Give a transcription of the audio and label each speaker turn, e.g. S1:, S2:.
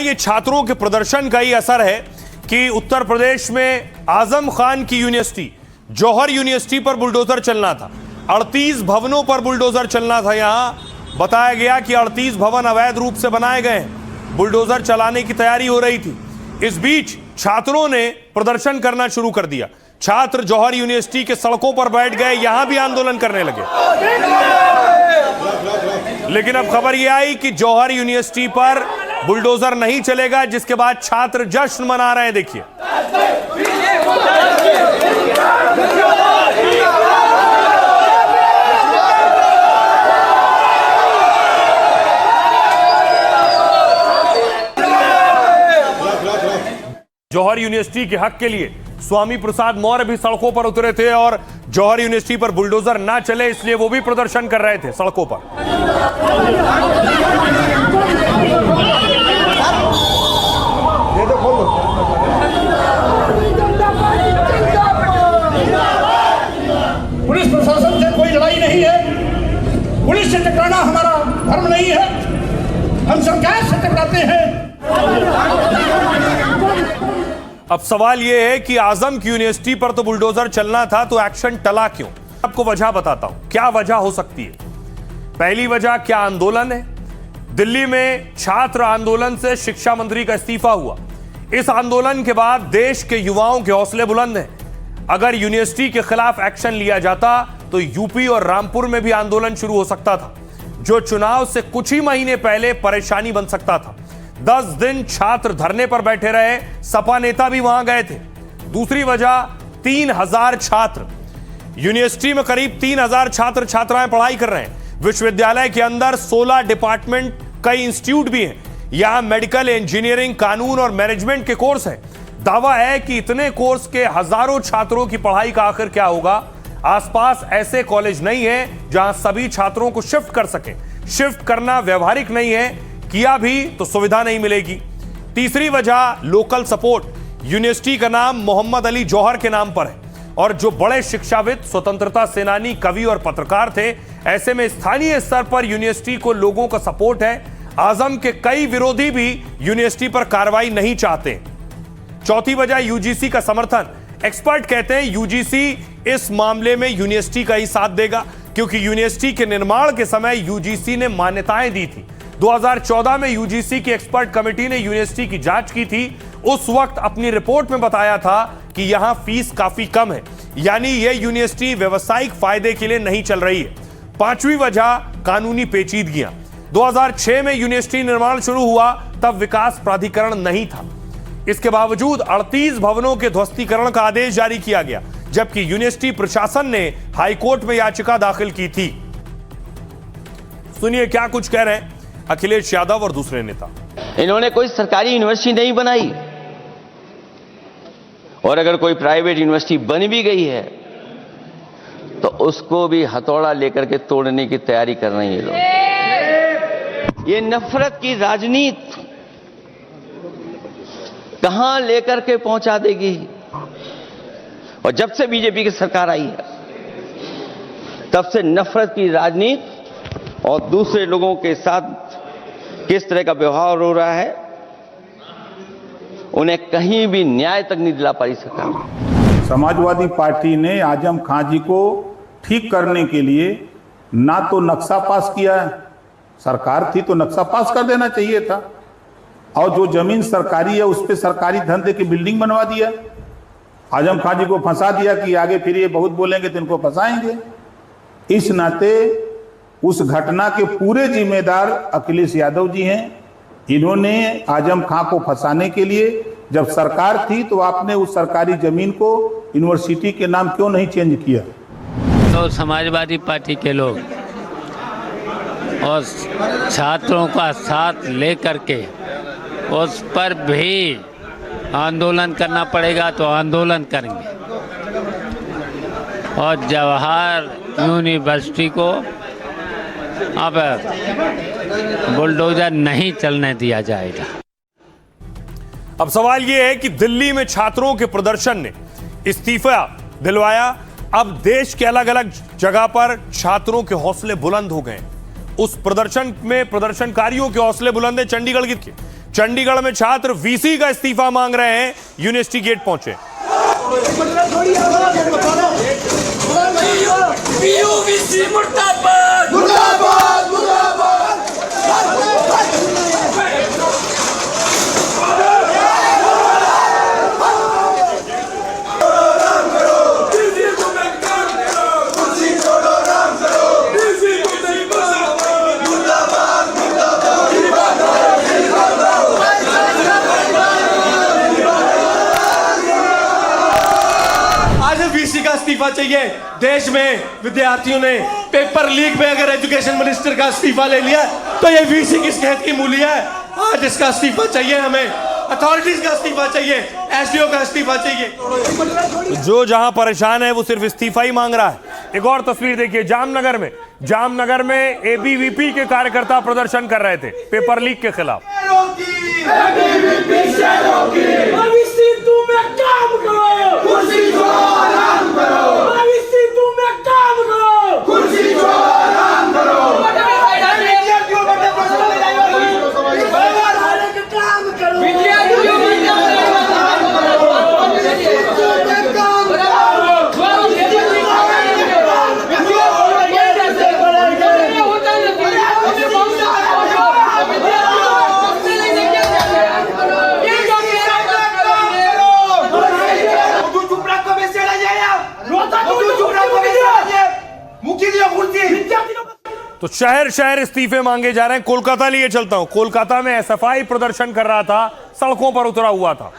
S1: ये छात्रों के प्रदर्शन का ही असर है कि उत्तर प्रदेश में आजम खान की यूनिवर्सिटी, जौहर यूनिवर्सिटी पर बुलडोजर चलना था। 38 भवनों पर बुलडोजर चलना था। यहां बताया गया कि 38 भवन अवैध रूप से बनाए गए हैं। बुलडोजर चलाने की तैयारी हो रही थी। इस बीच छात्रों ने प्रदर्शन करना शुरू कर दिया। छात्र जौहर यूनिवर्सिटी के सड़कों पर बैठ गए, यहां भी आंदोलन करने लगे। लेकिन अब खबर यह आई कि जौहर यूनिवर्सिटी पर बुलडोजर नहीं चलेगा, जिसके बाद छात्र जश्न मना रहे हैं। देखिए, जौहर यूनिवर्सिटी के हक के लिए स्वामी प्रसाद मौर्य भी सड़कों पर उतरे थे और जौहर यूनिवर्सिटी पर बुलडोजर ना चले इसलिए वो भी प्रदर्शन कर रहे थे सड़कों पर।
S2: पुलिस प्रशासन से कोई लड़ाई नहीं है। पुलिस से टकराना हमारा धर्म नहीं है। हम सरकार से टकराते हैं।
S1: अब सवाल यह है कि आजम की यूनिवर्सिटी पर तो बुलडोजर चलना था, तो एक्शन टला क्यों? आपको वजह बताता हूं, क्या वजह हो सकती है। पहली वजह क्या आंदोलन है। दिल्ली में छात्र आंदोलन से शिक्षा मंत्री का इस्तीफा हुआ। इस आंदोलन के बाद देश के युवाओं के हौसले बुलंद हैं। अगर यूनिवर्सिटी के खिलाफ एक्शन लिया जाता तो यूपी और रामपुर में भी आंदोलन शुरू हो सकता था, जो चुनाव से कुछ ही महीने पहले परेशानी बन सकता था। 10 दिन छात्र धरने पर बैठे रहे, सपा नेता भी वहां गए थे। दूसरी वजह 3000 छात्र, यूनिवर्सिटी में करीब 3000 छात्र छात्राएं पढ़ाई कर रहे हैं। विश्वविद्यालय के अंदर 16 डिपार्टमेंट, कई इंस्टीट्यूट भी हैं। यहां मेडिकल, इंजीनियरिंग, कानून और मैनेजमेंट के कोर्स हैं। दावा है कि इतने कोर्स के हजारों छात्रों की पढ़ाई का आखिर क्या होगा। आसपास ऐसे कॉलेज नहीं है जहां सभी छात्रों को शिफ्ट कर सके। शिफ्ट करना व्यवहारिक नहीं है, किया भी तो सुविधा नहीं मिलेगी। तीसरी वजह लोकल सपोर्ट। यूनिवर्सिटी का नाम मोहम्मद अली जौहर के नाम पर है और जो बड़े शिक्षाविद, स्वतंत्रता सेनानी, कवि और पत्रकार थे। ऐसे में स्थानीय स्तर पर यूनिवर्सिटी को लोगों का सपोर्ट है। आजम के कई विरोधी भी यूनिवर्सिटी पर कार्रवाई नहीं चाहते। चौथी वजह यूजीसी का समर्थन। एक्सपर्ट कहते हैं यूजीसी इस मामले में यूनिवर्सिटी का ही साथ देगा, क्योंकि यूनिवर्सिटी के निर्माण के समय यूजीसी ने मान्यताएं दी थी। 2014 में यूजीसी की एक्सपर्ट कमेटी ने यूनिवर्सिटी की जांच की थी। उस वक्त अपनी रिपोर्ट में बताया था कि यहां फीस काफी कम है, यानी यह यूनिवर्सिटी व्यवसायिक फायदे के लिए नहीं चल रही है। पांचवी वजह कानूनी पेचीदगियां। 2006 में यूनिवर्सिटी निर्माण शुरू हुआ, तब विकास प्राधिकरण नहीं था। इसके बावजूद 38 भवनों के ध्वस्तीकरण का आदेश जारी किया गया, जबकि यूनिवर्सिटी प्रशासन ने हाईकोर्ट में याचिका दाखिल की थी। सुनिए क्या कुछ कह रहे हैं अखिलेश यादव और दूसरे नेता।
S3: इन्होंने कोई सरकारी यूनिवर्सिटी नहीं बनाई, और अगर कोई प्राइवेट यूनिवर्सिटी बन भी गई है तो उसको भी हथौड़ा लेकर के तोड़ने की तैयारी कर रहे हैं ये लोग। ये नफरत की राजनीति कहां लेकर के पहुंचा देगी। और जब से बीजेपी की सरकार आई है तब से नफरत की राजनीति और दूसरे लोगों के साथ किस तरह का व्यवहार हो रहा है, उन्हें कहीं भी न्याय तक नहीं दिला पाई सरकार।
S4: समाजवादी पार्टी ने आजम खां जी को ठीक करने के लिए ना तो नक्शा पास किया, सरकार थी तो नक्शा पास कर देना चाहिए था, और जो जमीन सरकारी है उस पर सरकारी धन दे के बिल्डिंग बनवा दिया। आजम खां जी को फंसा दिया कि आगे फिर ये बहुत बोलेंगे तो इनको फंसाएंगे। इस नाते उस घटना के पूरे जिम्मेदार अखिलेश यादव जी हैं। इन्होंने आजम खां को फंसाने के लिए, जब सरकार थी तो आपने उस सरकारी जमीन को यूनिवर्सिटी के नाम क्यों नहीं चेंज किया?
S5: तो समाजवादी पार्टी के लोग और छात्रों का साथ लेकर के उस पर भी आंदोलन करना पड़ेगा तो आंदोलन करेंगे, और जवाहर यूनिवर्सिटी को अब बुलडोजर नहीं चलने दिया जाएगा।
S1: अब सवाल यह है कि दिल्ली में छात्रों के प्रदर्शन ने इस्तीफा दिलवाया। अब देश के अलग अलग जगह पर छात्रों के हौसले बुलंद हो गए। उस प्रदर्शन में प्रदर्शनकारियों के हौसले बुलंद है। चंडीगढ़ के चंडीगढ़ में छात्र वीसी का इस्तीफा मांग रहे हैं, यूनिवर्सिटी गेट पहुंचे।
S6: वीसी का इस्तीफा चाहिए। देश में विद्यार्थियों ने पेपर लीक में अगर एजुकेशन मिनिस्टर का इस्तीफा ले लिया तो ये वीसी किस खेत की मूली है? आज इसका इस्तीफा चाहिए, हमें अथॉरिटीज का इस्तीफा चाहिए, एसडीओ का इस्तीफा चाहिए।
S1: जो जहां परेशान है वो सिर्फ इस्तीफा ही मांग रहा है। एक और तस्वीर देखिए, जामनगर में एबीवीपी के कार्यकर्ता प्रदर्शन कर रहे थे पेपर लीक के खिलाफ। तो शहर शहर इस्तीफे मांगे जा रहे हैं। कोलकाता लिए चलता हूं। कोलकाता में एसएफआई प्रदर्शन कर रहा था, सड़कों पर उतरा हुआ था।